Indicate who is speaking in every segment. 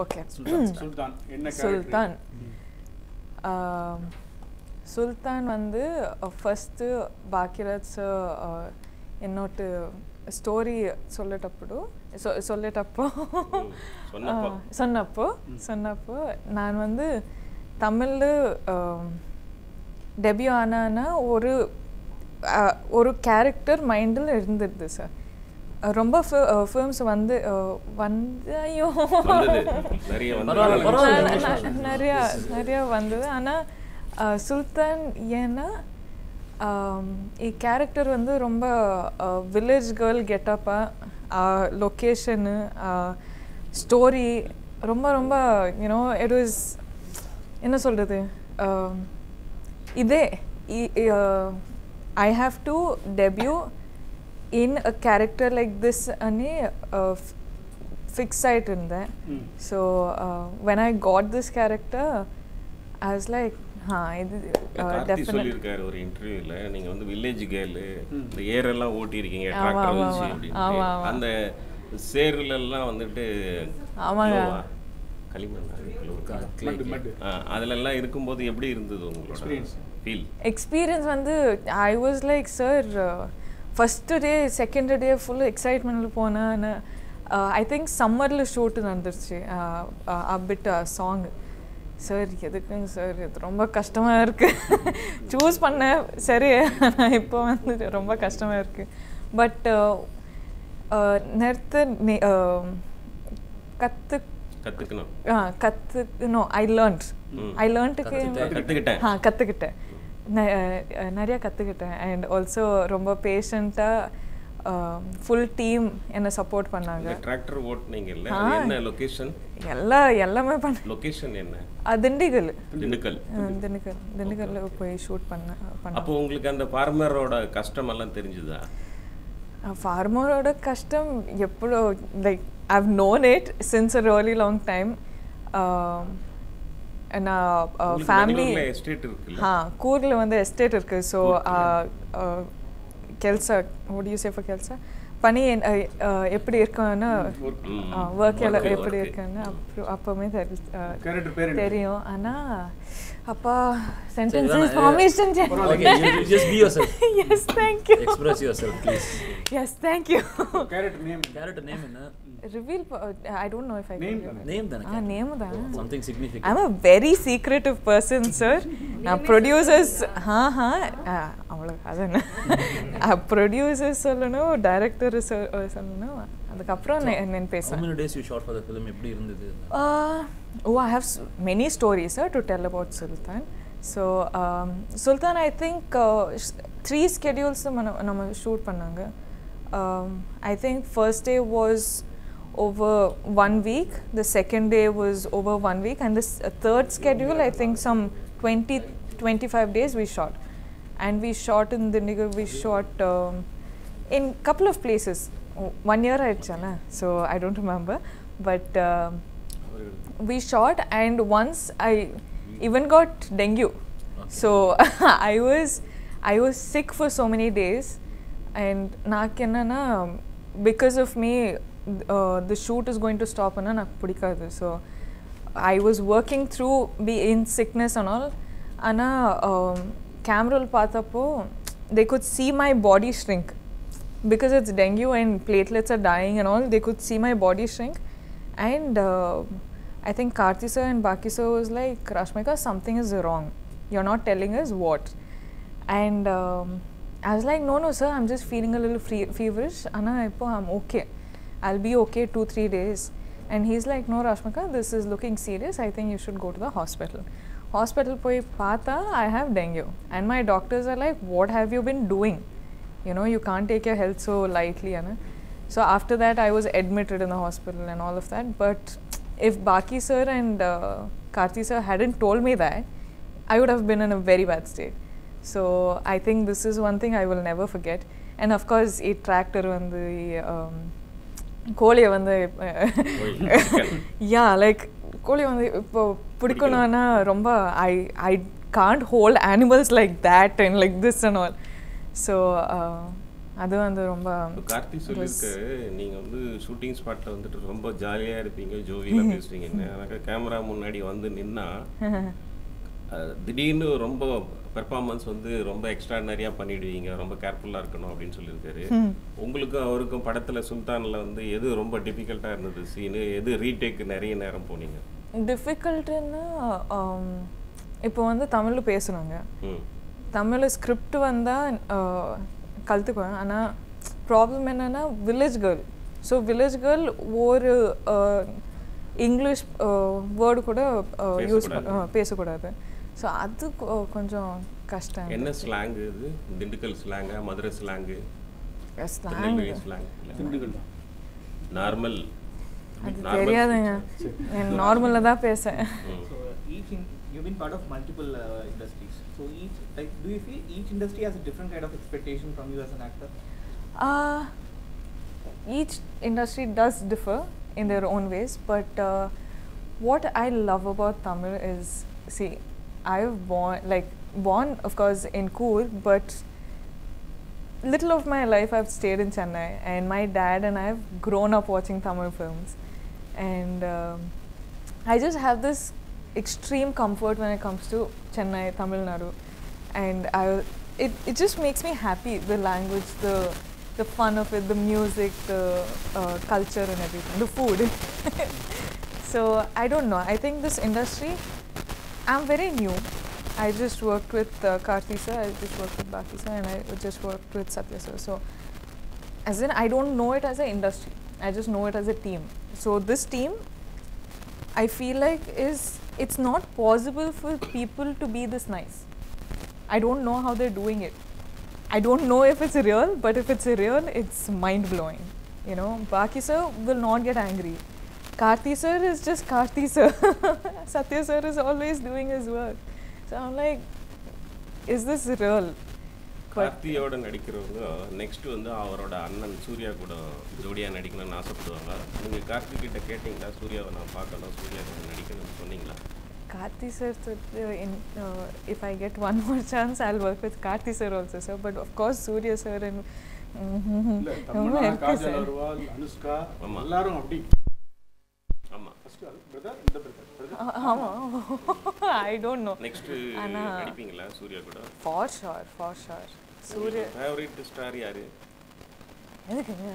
Speaker 1: Okay.
Speaker 2: Sultan.
Speaker 1: Sultan. Sultan வந்து first Bhagyaraj என்னோட story சொன்னப்போ நான் வந்து தமிழ்ல டெபியூ ஆனானா ஒரு கேரக்டர் மைண்டில் இருந்தது சார். ரொம்ப ஃபிலிம்ஸ் வந்து ஐயோ நிறைய வந்தது. ஆனால் சுல்தான் ஏன்னா கேரக்டர் வந்து ரொம்ப வில்லேஜ் கேர்ள் கெட்டப்பாக லொக்கேஷனு ஸ்டோரி ரொம்ப ரொம்ப யூனோ இட் வாஸ் என்ன சொல்கிறது இதே I have to debut in a character like this ani fix aayitunda. So when I got this character I was like
Speaker 3: definitely சொல்லிருக்காரு ஒரு இன்டர்வியூல நீங்க வந்து வில்லேஜ் கேர்ள் இந்த ஏர் எல்லாம் ஓட்டி இருக்கீங்க டிராக்டர் வச்சு அப்படி அந்த சேர்ல எல்லாம் வந்துட்டு
Speaker 1: ஆமாங்க
Speaker 3: களிமண் அதுல எல்லாம் இருக்கும்போது எப்படி இருந்தது உங்களோட ஃபீல்
Speaker 1: எக்ஸ்பீரியன்ஸ் வந்து I was like sir first day second day full excitement போனேன். I think summerல ஷூட் நடந்துருச்சு a bit song. சார் எதுக்குங்க சார் இது ரொம்ப கஷ்டமாக இருக்குது சூஸ் பண்ணேன் சரி இப்போ வந்து ரொம்ப கஷ்டமாக இருக்குது. பட் கற்றுக்கணும் ஐ கற்றுக்கிட்டேன் நிறையா கற்றுக்கிட்டேன். அண்ட் ஆல்சோ ரொம்ப பேஷண்ட்டாக ஃபுல் டீம் என்னை சப்போர்ட் பண்ணாங்க.
Speaker 3: டிராக்டர் ஓட்டுனீங்கல்ல என்ன லொகேஷன்
Speaker 1: எல்லாமே பண்ண
Speaker 3: லொகேஷன் என்ன
Speaker 1: திண்டுக்கல்ல போய் ஷூட் பண்ணேன்.
Speaker 3: அப்போ உங்களுக்கு அந்த ஃபார்மரோட கஷ்டம் எல்லாம் தெரிஞ்சுதா?
Speaker 1: ஃபார்மரோட கஷ்டம் எப்போ like I've known it since a really long time. நான் ஃபேமிலி கூர்ல வந்து எஸ்டேட் இருக்கு. ஸோ ಕೆಲಸ what do you say for ಕೆಲಸ பனி எப்படி இருக்குன்னு ஒர்க் எல்லாம் எப்படி இருக்குன்னு அப்பவே தெரியும். ஆனா அப்பா sentences formation
Speaker 4: just be yourself.
Speaker 1: Yes, thank you.
Speaker 4: Express yourself please.
Speaker 1: Yes, thank you.
Speaker 4: character name enna
Speaker 1: reveal I don't know if I
Speaker 4: name dana
Speaker 1: name da
Speaker 4: something significant.
Speaker 1: I'm a very secretive person sir. Now producers avlo adana producers சொல்லணும் director சொல்லணும் அதுக்கு அப்புறம் நான் பேசுறேன்.
Speaker 4: How many days you shot for the film எப்படி இருந்தது?
Speaker 1: I have many stories to tell about Sultan. So Sultan I think 3 schedules நம்ம shoot பண்ணாங்க. I think first day was over 1 week, the second day was over 1 week, and this third schedule I think some 20-25 days we shot. And we shot in Dindigul, we shot in couple of places. 1 year aichana, so I don't remember, but we shot, and once I even got dengue. So I was sick for so many days, and nakenna because of me the shoot is going to stop and nak pidikadu. So I was working through be in sickness and all. Ana camera la paatappo they could see my body shrink because it's dengue and platelets are dying and all. They could see my body shrink, and I think Karthi sir and Baki sir was like, Rashmika, something is wrong, you're not telling us what. And I was like, no sir, I'm just feeling a little feverish ana ipo I'm okay, I'll be okay 2-3 days. And he's like, no Rashmika, this is looking serious, I think you should go to the hospital poi paatha I have dengue. And my doctors are like, what have you been doing, you know, you can't take your health so lightly. So after that I was admitted in the hospital and all of that. But if Baki sir and Karthi sir hadn't told me that, I would have been in a very bad state. So I think this is one thing I will never forget. And of course a tractor vandu கோழியை வந்து yeah like கோழி வந்து இப்போ பிடிக்கணும்னா ரொம்ப I can't hold animals like that and like this and all. So அது வந்து ரொம்ப
Speaker 3: கார்த்தி சொல்லியிருக்காரு நீங்கள் வந்து ஷூட்டிங் ஸ்பாட்டில் வந்துட்டு ரொம்ப ஜாலியாக இருப்பீங்க, ஜோவியாக பேசுவீங்கன்னு. எனக்கு கேமரா முன்னாடி வந்து நின்னா திடீர்னு ரொம்ப பெர்ஃபார்மன்ஸ் வந்து ரொம்ப எக்ஸ்ட்ராடனரியாக பண்ணிடுவீங்க, ரொம்ப கேர்ஃபுல்லாக இருக்கணும் அப்படின்னு சொல்லியிருக்காரு. உங்களுக்கும் அவருக்கும் படத்தில் சுல்தானில் வந்து எது ரொம்ப டிஃபிகல்ட்டாக இருந்தது சீனு, எது ரீடேக்கு நிறைய நேரம் போனீங்க?
Speaker 1: டிஃபிகல்ட்டுன்னா இப்போ வந்து தமிழில் பேசணுங்க, தமிழில் ஸ்கிரிப்ட் வந்தால் கற்றுக்குவேன். ஆனால் ப்ராப்ளம் என்னென்னா village girl. So village girl ஒரு இங்கிலீஷ் வேர்டு கூட யூஸ் பேசக்கூடாது. ஸோ அது கொஞ்சம் கஷ்டம்.
Speaker 3: என்ன ஸ்லாங் இது? திண்டுக்கல் ஸ்லாங்கா, மதுரை ஸ்லாங்கு?
Speaker 2: திண்டுக்கல்
Speaker 3: நார்மல்
Speaker 1: அது தெரியாதுங்க, நார்மலாக தான் பேசேன்.
Speaker 2: You've been part of multiple industries. So each, like, do you feel each industry has a different kind of expectation from you as an actor?
Speaker 1: Each industry does differ in their own ways, but what I love about Tamil is, see, I've born of course in Coorg, but little of my life I've stayed in Chennai, and my dad and I have grown up watching Tamil films, and I just have this extreme comfort when it comes to Chennai, Tamil Nadu, and it just makes me happy, the language, the fun of it, the music, the culture and everything, the food. So I don't know, I think this industry, I'm very new. I just worked with Karthi sir, I just worked with Baki sir, and I just worked with Satya sir. So as in, I don't know it as an industry, I just know it as a team. So this team, I feel like it's not possible for people to be this nice. I don't know how they're doing it. I don't know if it's real, but if it's real, it's mind blowing. You know, Baki sir will not get angry. Karthi sir is just Karthi sir. Satya sir is always doing his work. So I'm like, is this real?
Speaker 3: கார்த்தியோட நடிக்கிறவங்க next வந்து அவரோட அண்ணன் சூர்யா கூட ஜோடியாக நடிக்கணும்னு ஆசைப்படுவாங்க. நீங்கள் கார்த்தி கிட்ட கேட்டிங்களா, சூர்யாவை நான் பார்க்கணும், சூர்யாவை நடிக்கணும்னு சொன்னீங்களா?
Speaker 1: Karthi sir, if I get one more chance, I'll work with Karthi sir also, sir. But of course, Surya sir and
Speaker 5: Kajal Agarwal, Anushka, எல்லாரும் அப்படி.
Speaker 3: ஆமா.
Speaker 5: பிரதர், இந்த brother.
Speaker 1: I don't know.
Speaker 3: Next நடிப்பீங்களா சூர்யா கூட?
Speaker 1: For sure. Surya.
Speaker 3: Favourite star யாரு?
Speaker 1: எதுக்குங்க?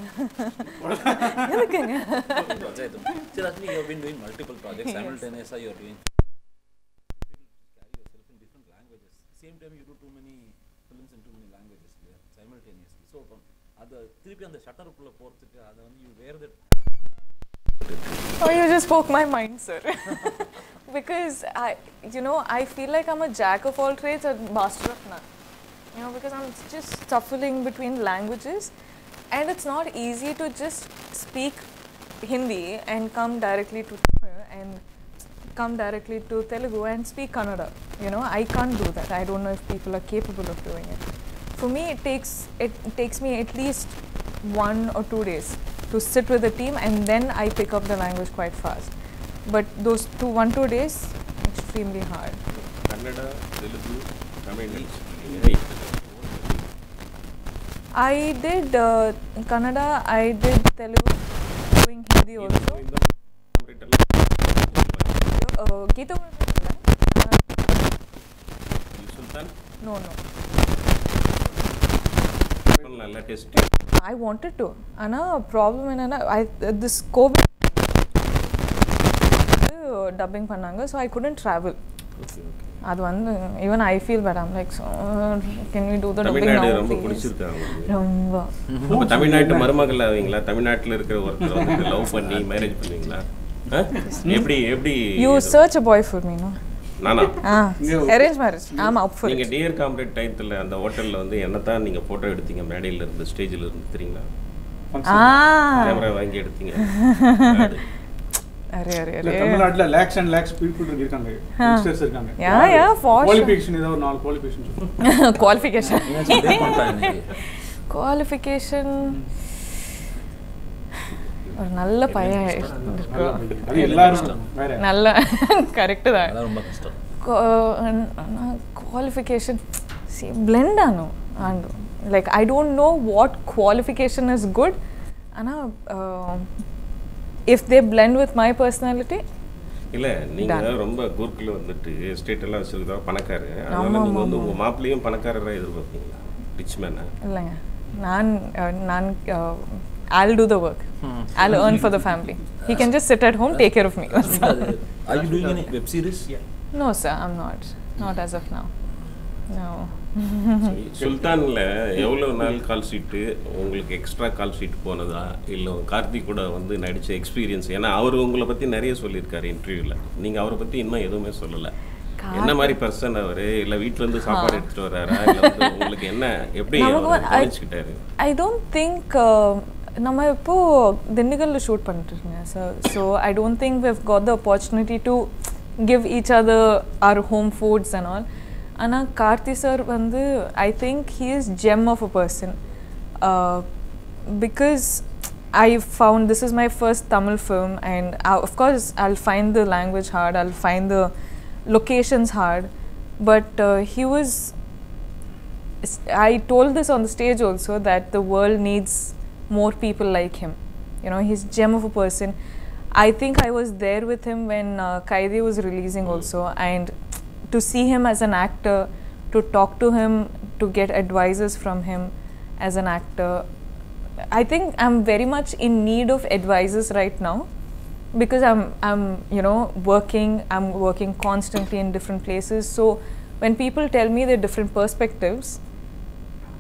Speaker 4: So actually you have been doing multiple projects simultaneously. You are doing carry yourself in different languages. Same time you do too many films in too many languages there simultaneously. So அது திருப்பி அந்த shutter குள்ள போறதுக்கு அத வந்து you wear that.
Speaker 1: Oh, you just spoke my mind, sir. Because I feel like I'm a jack of all trades and master of none. You know, because I'm just shuffling between languages, and it's not easy to just speak Hindi and come directly to Tamil and come directly to Telugu and speak Kannada. You know, I can't do that. I don't know if people are capable of doing it. For me, it takes me at least 1 or 2 days to sit with the team, and then I pick up the language quite fast. But those 1-2 days, extremely hard.
Speaker 3: Kannada, Telugu, Tamil.
Speaker 1: I did Kannada, I did Telugu, doing Hindi also. Geeta
Speaker 3: Sultan?
Speaker 1: No.
Speaker 3: Test.
Speaker 1: I wanted to. Ana problem enna, this COVID dubbing pannanga, so I couldn't travel.
Speaker 3: Okay.
Speaker 1: அது வந்து even I feel bad. I'm like, so can we do the dubbing now?
Speaker 3: ரொம்ப பிடிச்சிருக்கா உங்களுக்கு?
Speaker 1: ரொம்ப.
Speaker 3: அப்ப தமிழ்நாட்டு மருமகள் ஆவீங்களா? தமிழ்நாட்டுல இருக்கிற ஒருத்தர் வந்து லவ் பண்ணி மேரேஜ் பண்ணுவீங்களா? எப்படி
Speaker 1: You search a boy for me, no?
Speaker 3: நானா?
Speaker 1: Arrange marriage. I'm up for it.
Speaker 3: நீங்க டியர் காம்ரேட் டைத்துல அந்த ஹோட்டல்ல வந்து என்னதான் நீங்க போட்டோ எடுத்தீங்க மேடையில இருந்து ஸ்டேஜ்ல இருந்து தெரியுங்களா? கேமரா வாங்கி எடுத்தீங்க.
Speaker 1: அரே
Speaker 5: தமிழ்நாட்டுல lakhs and lakhs people இருக்காங்க, யங்ஸ்டர்ஸ் இருக்காங்க.
Speaker 1: Yeah, for
Speaker 5: qualification ஏதோ ஒரு 4 qualification.
Speaker 1: Qualification ஒரு நல்ல பையன்
Speaker 5: அது எல்லாரும் வேற
Speaker 1: நல்ல கரெக்ட் தான்.
Speaker 4: அது ரொம்ப கஷ்டம்.
Speaker 1: Qualification see blend ஆனு and like I don't know what qualification is good, ana if they blend with my personality.
Speaker 3: இல்லை நீங்கள் ரொம்ப கூர்க்கில் வந்துட்டு எஸ்டேட் எல்லாம் வச்சுருக்கா பணக்காரர், அதனால நீங்கள் வந்து உங்கள் மாப்பிள்ளையும் பணக்காரராக எதிர்பார்ப்பீங்களா, ரிச் மேனா?
Speaker 1: இல்லைங்க, நான் I'll do the work. I'll earn for the family. He can just sit at home, take care of me.
Speaker 4: Are you doing any web series?
Speaker 2: Yeah.
Speaker 1: No sir, I'm not as of now. No.
Speaker 3: சுல்தானில் எவ்வளோ நாள் கால் sheet உங்களுக்கு extra call sheet போனதா, இல்லை கார்த்திக் கூட வந்து நடித்த experience? ஏன்னா அவர் உங்களை பற்றி நிறைய சொல்லியிருக்காரு இன்டர்வியூவில், நீங்கள் அவரை பற்றி இன்னும் எதுவுமே சொல்லலை. என்ன மாதிரி பர்சன் அவர், இல்லை வீட்டிலேருந்து சாப்பாடு எடுத்துகிட்டு வர்றாரா, இல்லை வந்து உங்களுக்கு என்ன எப்படி கவனிச்சுக்கிட்டாரு?
Speaker 1: I don't think நம்ம இப்போ திண்டுக்கல்ல ஷூட் பண்ணிட்டு இருக்கேன் sir. So I don't think we've got the opportunity to give each other our home foods and all. ஆனால் கார்த்தி சார் வந்து I think he is gem of a person because I found this is my first Tamil film and of course I'll find the language hard, I'll find the locations hard, but he was, I told this on the stage also, that the world needs more people like him. You know, he's gem of a person. I think I was there with him when Kaidi was releasing also, and to see him as an actor, to talk to him, to get advices from him as an actor, I think I'm very much in need of advices right now, because I'm you know I'm working constantly in different places. So when people tell me their different perspectives,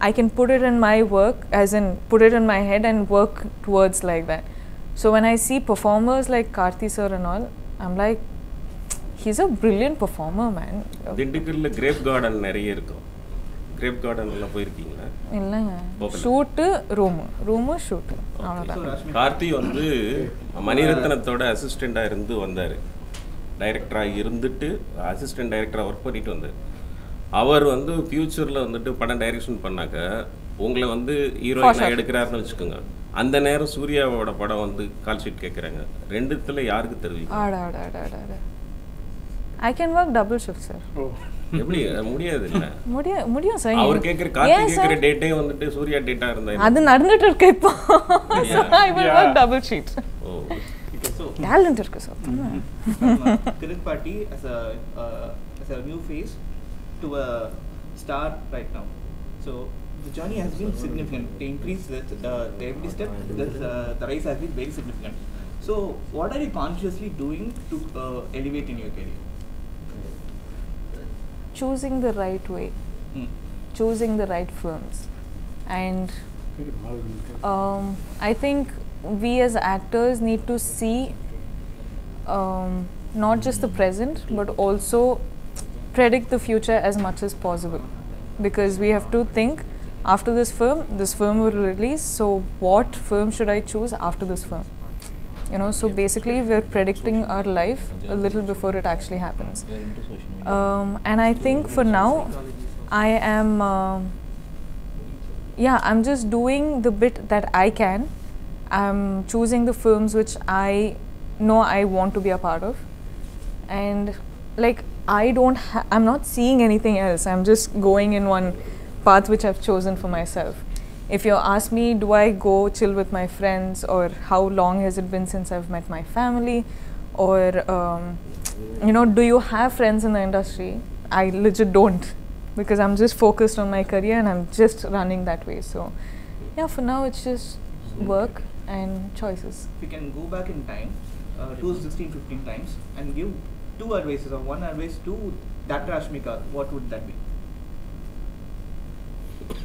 Speaker 1: I can put it in my work, as in put it in my head and work towards like that. So when I see performers like Karthi sir and all, I'm like, he's a brilliant performer, man.
Speaker 3: திண்டுக்கல்ல grape garden நிறைய இருக்கும். Grape garden எல்லாம் போயிருக்கீங்களா?
Speaker 1: இல்லைங்க, shoot room shoot அவ்வளோதான்.
Speaker 3: கார்த்தி வந்து மணிரத்னத்தோட அசிஸ்டண்டாக இருந்து வந்தார், டைரக்டராக இருந்துட்டு அசிஸ்டன்ட் டைரக்டராக ஒர்க் பண்ணிட்டு வந்தார். அவர் வந்து ஃப்யூச்சரில் வந்துட்டு படம் டைரக்ஷன் பண்ணாக்க உங்களை வந்து ஹீரோயினாக எடுக்கிறாருன்னு வச்சுக்கோங்க, அந்த நேரம் சூர்யாவோட படம் வந்து கால் ஷீட் கேட்குறாங்க, ரெண்டுத்துல யாருக்கு தருவீங்க?
Speaker 1: I can work double shift sir.
Speaker 3: எப்படி முடியாது? இல்ல
Speaker 1: முடியும் சார்.
Speaker 3: அவர் கேக்குற கார்த்தி கேக்குற டேட்டே வந்துட்டு சூர்யா டேட்டா இருந்தா
Speaker 1: அது நடந்துட்டு இருக்கு இப்போ. I will work double sheet.
Speaker 3: ஓ,
Speaker 2: so
Speaker 1: talent இருக்கு sir.
Speaker 2: Tirupati as a new face to a star right now. So the journey has been significant. The increase that every step, the rise has been very significant. So what are you consciously doing to elevate in your career?
Speaker 1: Choosing the right way, choosing the right films, and I think we as actors need to see not just the present but also predict the future as much as possible, because we have to think, after this film will release, so what film should I choose after this film? You know, so basically we're predicting our life a little before it actually happens. And I think for now I am I'm just doing the bit that I can. I'm choosing the films which I know I want to be a part of, and like I'm not seeing anything else. I'm just going in one path which I've chosen for myself. If you ask me, do I go chill with my friends, or how long has it been since I've met my family, or you know, do you have friends in the industry? I legit don't, because I'm just focused on my career and I'm just running that way. So yeah, for now it's just work and choices.
Speaker 2: If you can go back in time 2 16-15 times and give 2 advices or 1 advice to that Rashmika, what would that be?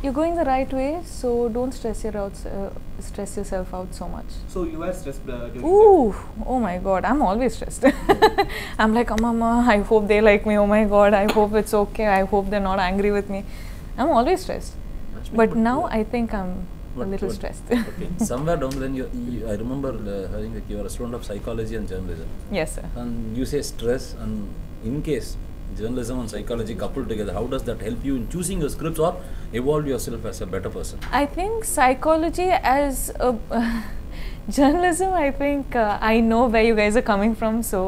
Speaker 1: You're going the right way, so don't stress yourself out so much.
Speaker 2: So you were stressed during
Speaker 1: Oh my god, I'm always stressed. I'm like, oh mama, I hope they like me, oh my god, I hope it's okay, I hope they're not angry with me. I'm always stressed. But now I think I'm a little stressed.
Speaker 4: Okay. Somewhere down the line, I remember hearing that you are a student of psychology and journalism.
Speaker 1: Yes sir.
Speaker 4: And you say stress, and in case journalism and psychology coupled together, how does that help you in choosing your scripts or evolve yourself as a better person?
Speaker 1: I think psychology as a journalism, I think I know where you guys are coming from, so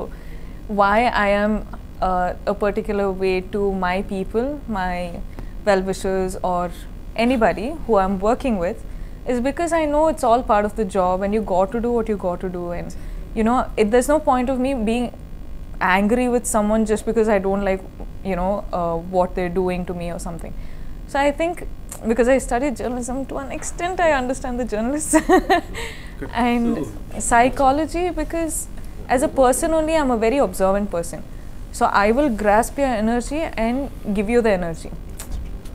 Speaker 1: why I am a particular way to my people, my well-wishers, or anybody who I'm working with is because I know it's all part of the job and you got to do what you got to do, and you know, there's no point of me being angry with someone just because I don't like, you know, what they're doing to me or something. So I think because I studied journalism, to an extent I understand the journalists and psychology, because as a person only I'm a very observant person, so I will grasp your energy and give you the energy,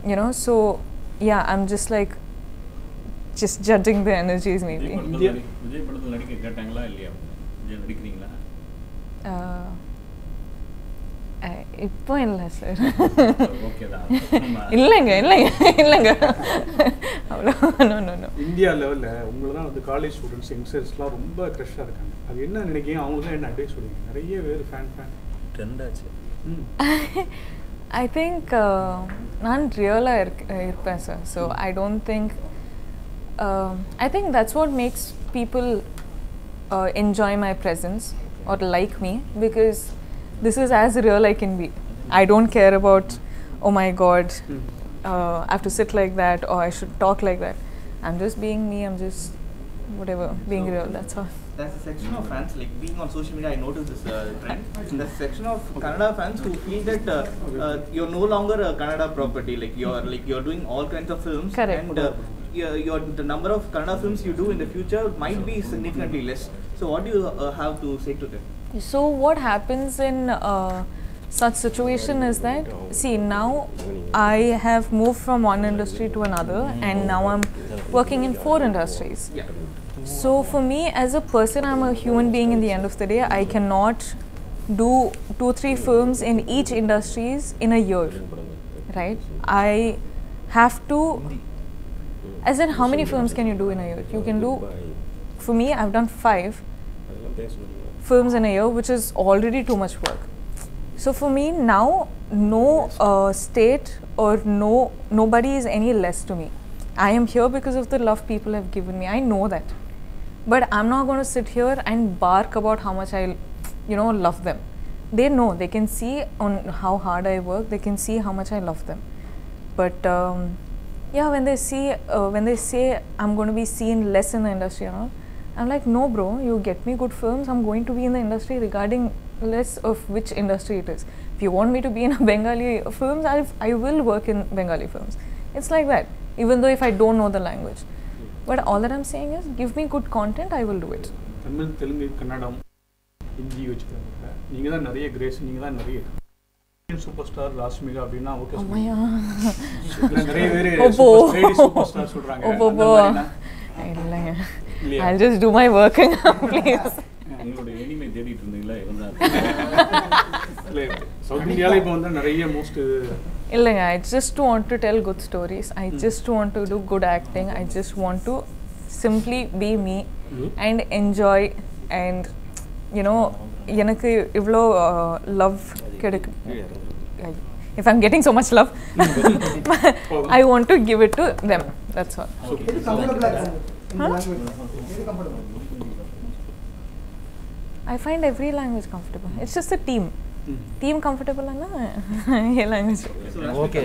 Speaker 1: you know. So yeah, I'm just like just judging the energies maybe.
Speaker 5: Vijay படத்துல நடிக்க கேட்டாங்களா இல்லையா? விஜய் நடிக்கிறீங்களா?
Speaker 1: இப்போ இல்லை sir.
Speaker 5: Okay தான்.
Speaker 1: இல்லைங்க அவ்வளோ no.
Speaker 5: India லெவலில் உங்களை தான் வந்து காலேஜ் ஸ்டூடெண்ட்ஸ் யங்ஸ்டர்ஸ்லாம் ரொம்ப க்ரஷ்ஷாக இருக்காங்க. அது என்ன நினைக்கிறீங்க? அவங்களுக்கு என்ன அட்வைஸ் சொல்லுவீங்க? நிறைய பேர் ஃபேன்
Speaker 4: ட்ரெண்ட் ஆச்சு.
Speaker 1: I think நான் ரியலாக இருப்பேன் sir. So I don't think I think that's what makes people enjoy my presence or like me, because this is as real I can be. I don't care about, oh my god, I have to sit like that or I should talk like that. I'm just being me, I'm just whatever, being real, that's all.
Speaker 2: There's a section of fans, like being on social media, I noticed this trend. There's a section of Kannada fans who feel that you're no longer a Kannada property, like you're doing all kinds of films.
Speaker 1: Correct.
Speaker 2: And the number of Kannada films you do in the future might be significantly less. So what do you have to say to them?
Speaker 1: So what happens in such situation is that, see, now I have moved from one industry to another and now I'm working in 4 industries.
Speaker 2: Yeah.
Speaker 1: So for me as a person, I'm a human being in the end of the day. I cannot do 2-3 films in each industries in a year, right? I have to, as in how many films can you do in a year? You can do, for me I've done 5 films in a year, which is already too much work. So for me now, no state or nobody is any less to me. I am here because of the love people have given me. I know that, but I'm not going to sit here and bark about how much I, you know, love them. They know, they can see on how hard I work, they can see how much I love them. But yeah, when they say I'm going to be seen less in the industry and all, I'm like, no bro, you get me good films, I'm going to be in the industry regarding less of which industry it is. If you want me to be in a Bengali films, I will work in Bengali films. It's like that, even though if I don't know the language. But all that I'm saying is, give me good content, I will do it.
Speaker 5: Tamil, Telugu, Kannada, Hindi வச்சுக்கிறாங்க. நீங்கள் தான் நிறைய grace, நீங்கள் தான் நிறைய super star Rashmika அப்படின்னா okay. நிறைய பேர் சூப்பர் ஸ்டார் சொல்கிறாங்க.
Speaker 1: இல்லைங்க, I'll just do my work, please.
Speaker 5: உங்களோட எனிமே தேடிட்டு இருந்தீங்களா? இல்லை, சவுத் இந்தியாவில் இப்போ வந்து நிறைய மோஸ்ட்
Speaker 1: இல்லைங்க, I just want to tell good stories. I just want to do good acting. I just want to simply be me and enjoy, and you know, எனக்கு இவ்வளோ love கிடைக்கு. If I'm getting so much love, I want to give it to them. That's all. I find every language comfortable. It's just a team. Team comfortable, na? Language.
Speaker 4: Okay.